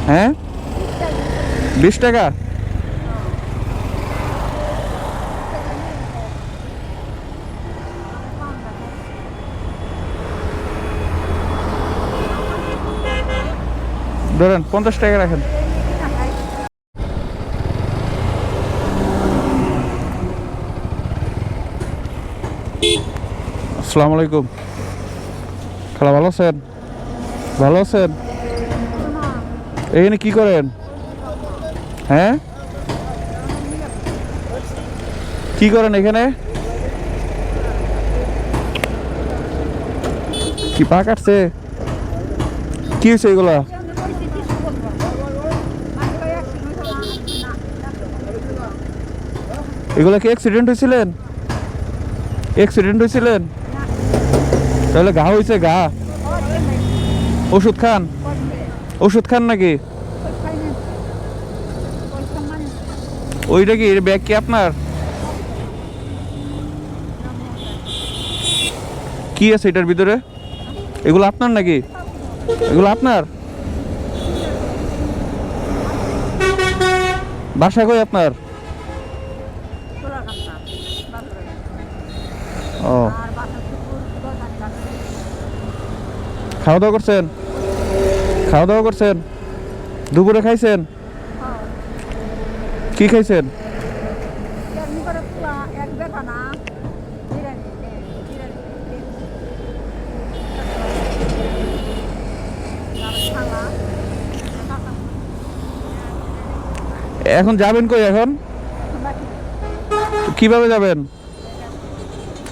হ্যাঁ 20 টাকা। ধরেন 50 টাকা রাখেন। আসসালামু আলাইকুম। খালা ভালো আছেন? ভালো আছেন? এখানে কি করেন? হ্যাঁ কি করেন এখানে? কি পা কাটছে? কি হয়েছে এগুলা? এগুলা কি অ্যাক্সিডেন্ট হয়েছিলেন? অ্যাক্সিডেন্ট হয়েছিলেন? তাহলে ঘা হয়েছে, ঘা। ওষুধ খান? ওষুধ খান নাকি? ওইটা কি ব্যাগ কি আপনার? কি আছে এটার ভিতরে? এগুলো আপনার নাকি? এগুলো আপনার? বাসা কই আপনার? ও, খাওয়া দাওয়া করছেন? খাওয়া দাওয়া করছেন? দুপুরে খাইছেন? কি খাইছেন? এখন যাবেন কই? এখন কিভাবে যাবেন?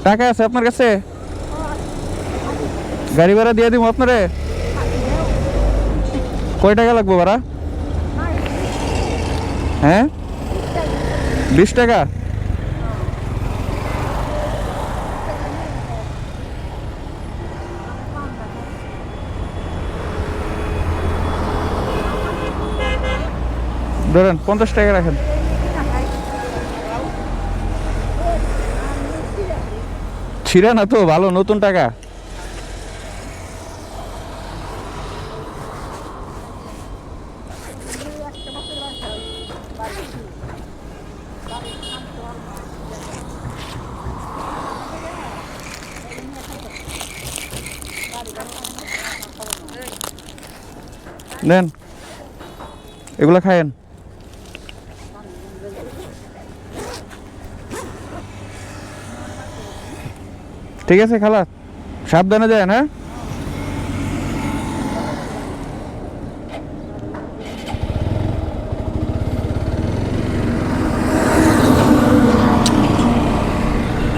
টাকা আছে আপনার কাছে? গাড়ি ভাড়া দিয়ে দিব আপনারে। কয় টাকা লাগবে ভাড়া? হ্যাঁ 20 টাকা। ধরেন 50 টাকা রাখেন। ছিঁড়ে না তো, ভালো নতুন টাকা। নেন, এগুলা খায়েন। ঠিক আছে খালা, সাবধানে যান। হ্যাঁ।